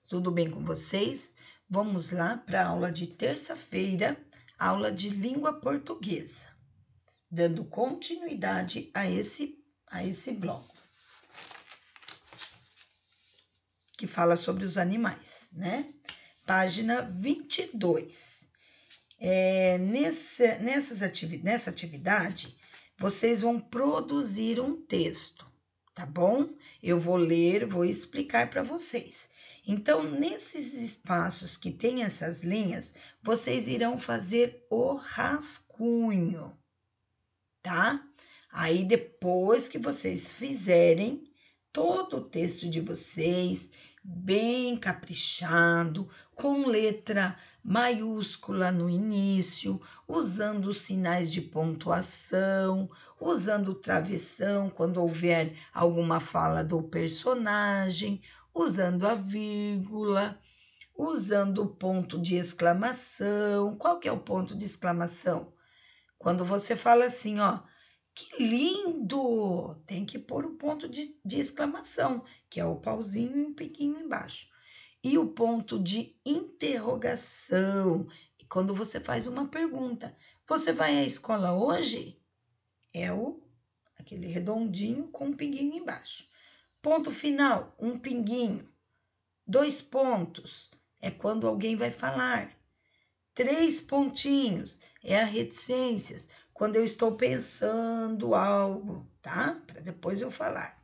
Tudo bem com vocês? Vamos lá para a aula de terça-feira, aula de língua portuguesa, dando continuidade a esse bloco, que fala sobre os animais, né? Página 22. Nessa atividade, vocês vão produzir um texto, tá bom? Eu vou ler, vou explicar para vocês. Então, nesses espaços que tem essas linhas, vocês irão fazer o rascunho, tá? Aí, depois que vocês fizerem todo o texto de vocês, bem caprichado, com letra maiúscula no início, usando os sinais de pontuação, usando o travessão quando houver alguma fala do personagem, usando a vírgula, usando o ponto de exclamação. Qual que é o ponto de exclamação? Quando você fala assim, ó, que lindo! Tem que pôr o ponto de exclamação, que é o pauzinho e um piquinho embaixo. E o ponto de interrogação, quando você faz uma pergunta. Você vai à escola hoje? É aquele redondinho com um pinguinho embaixo. Ponto final, um pinguinho. 2 pontos, é quando alguém vai falar. 3 pontinhos, é a reticências, quando eu estou pensando algo, tá? Para depois eu falar.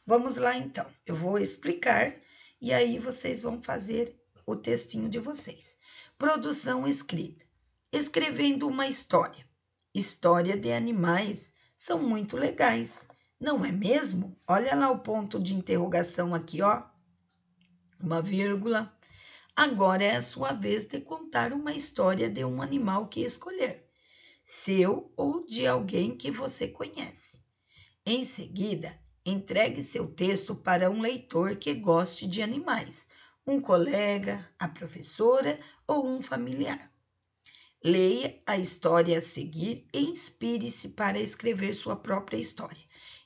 Vamos lá então, eu vou explicar e aí vocês vão fazer o textinho de vocês. Produção escrita. Escrevendo uma história. História de animais são muito legais, não é mesmo? Olha lá o ponto de interrogação aqui, ó. Uma vírgula. Agora é a sua vez de contar uma história de um animal que escolher, seu ou de alguém que você conhece. Em seguida, entregue seu texto para um leitor que goste de animais, um colega, a professora ou um familiar. Leia a história a seguir e inspire-se para escrever sua própria história.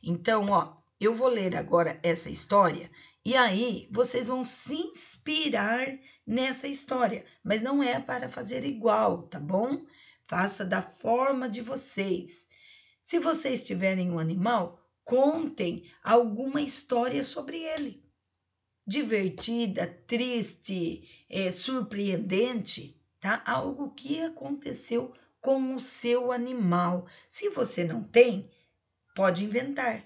Então, ó, eu vou ler agora essa história e aí vocês vão se inspirar nessa história, mas não é para fazer igual, tá bom? Faça da forma de vocês. Se vocês tiverem um animal, contem alguma história sobre ele. Divertida, triste, surpreendente, tá? Algo que aconteceu com o seu animal. Se você não tem, pode inventar,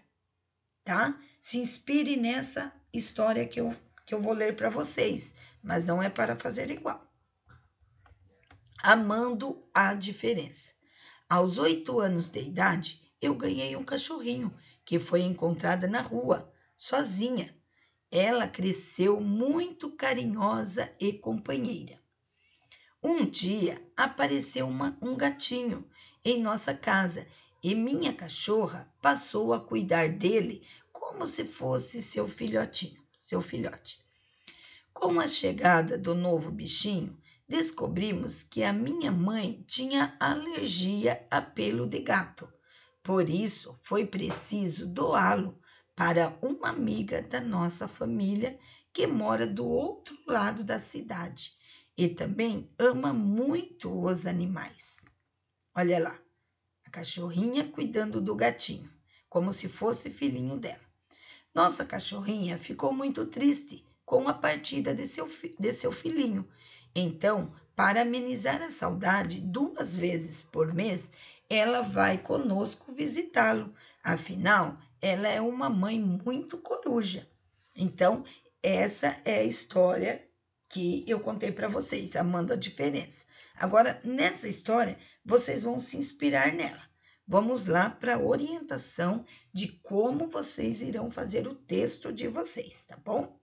tá? Se inspire nessa história que eu vou ler para vocês, mas não é para fazer igual. Amando a diferença. Aos 8 anos de idade, eu ganhei um cachorrinho que foi encontrada na rua, sozinha. Ela cresceu muito carinhosa e companheira. Um dia apareceu um gatinho em nossa casa e minha cachorra passou a cuidar dele como se fosse seu filhotinho, seu filhote. Com a chegada do novo bichinho, descobrimos que a minha mãe tinha alergia a pelo de gato. Por isso, foi preciso doá-lo para uma amiga da nossa família que mora do outro lado da cidade e também ama muito os animais. Olha lá, a cachorrinha cuidando do gatinho, como se fosse filhinho dela. Nossa cachorrinha ficou muito triste com a partida de seu filhinho. Então, para amenizar a saudade, 2 vezes por mês, ela vai conosco visitá-lo. Afinal, ela é uma mãe muito coruja. Então, essa é a história que eu contei para vocês, amando a diferença. Agora, nessa história, vocês vão se inspirar nela. Vamos lá para a orientação de como vocês irão fazer o texto de vocês, tá bom?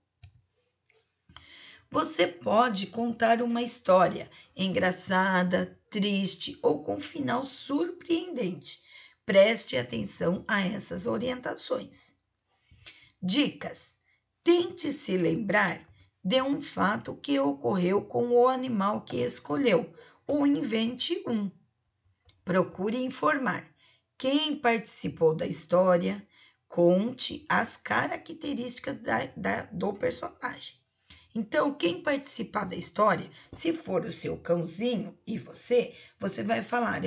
Você pode contar uma história engraçada, triste ou com final surpreendente. Preste atenção a essas orientações. Dicas: tente se lembrar de um fato que ocorreu com o animal que escolheu, ou invente um. Procure informar quem participou da história, conte as características do personagem. Então, quem participar da história, se for o seu cãozinho e você vai falar,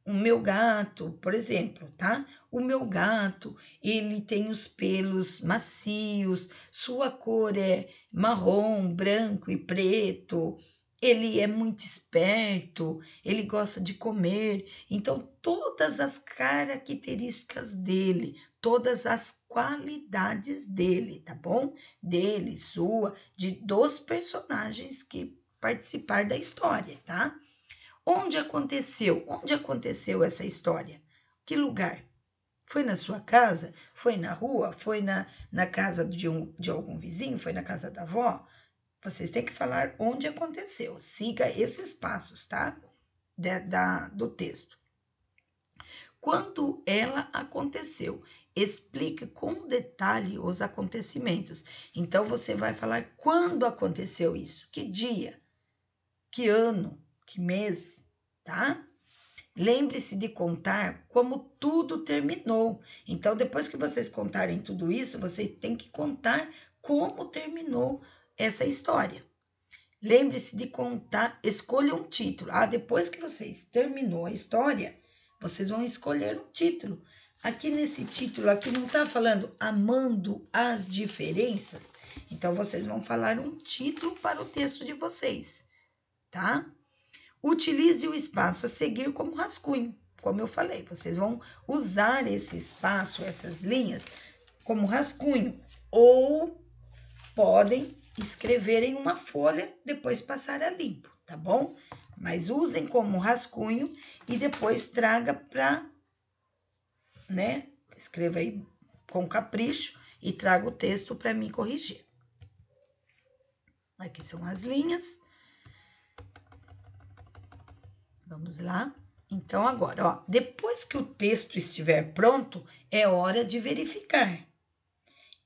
o meu gato, por exemplo, tá? O meu gato, ele tem os pelos macios, sua cor é marrom, branco e preto, ele é muito esperto, ele gosta de comer. Então, todas as características dele, todas as qualidades dele, tá bom? Dele, sua, dos personagens que participar da história, tá? Onde aconteceu? Onde aconteceu essa história? Que lugar? Foi na sua casa? Foi na rua? Foi na casa de algum vizinho? Foi na casa da avó? Vocês têm que falar onde aconteceu. Siga esses passos, tá? Do texto. Quando ela aconteceu, explique com detalhe os acontecimentos. Então, você vai falar quando aconteceu isso, que dia, que ano, que mês, tá? Lembre-se de contar como tudo terminou. Então, depois que vocês contarem tudo isso, vocês têm que contar como terminou essa história. Lembre-se de contar, escolha um título. Depois que vocês terminou a história, vocês vão escolher um título. Aqui nesse título aqui não está falando amando as diferenças. Então, vocês vão falar um título para o texto de vocês, tá? Utilize o espaço a seguir como rascunho. Como eu falei, vocês vão usar esse espaço, essas linhas, como rascunho. Ou podem escrever em uma folha, depois passar a limpo, tá bom? Mas usem como rascunho e depois traga para, né? Escreva aí com capricho e traga o texto para mim corrigir. Aqui são as linhas. Vamos lá. Então, agora, ó, depois que o texto estiver pronto, é hora de verificar.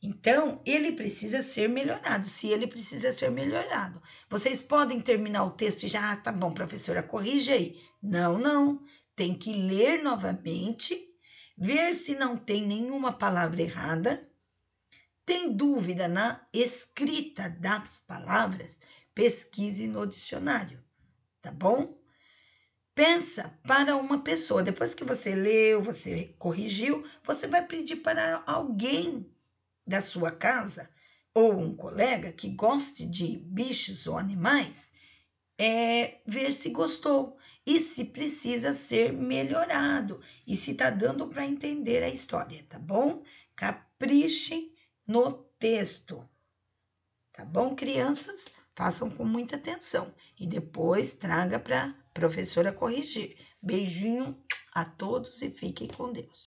Então, ele precisa ser melhorado, se ele precisa ser melhorado. Vocês podem terminar o texto e já, tá bom, professora, corrige aí. Não, não. Tem que ler novamente, ver se não tem nenhuma palavra errada. Tem dúvida na escrita das palavras? Pesquise no dicionário, tá bom? Pensa para uma pessoa. Depois que você leu, você corrigiu, você vai pedir para alguém da sua casa ou um colega que goste de bichos ou animais, ver se gostou e se precisa ser melhorado e se está dando para entender a história, tá bom? Capriche no texto, tá bom, crianças? Façam com muita atenção e depois traga para a professora corrigir. Beijinho a todos e fiquem com Deus.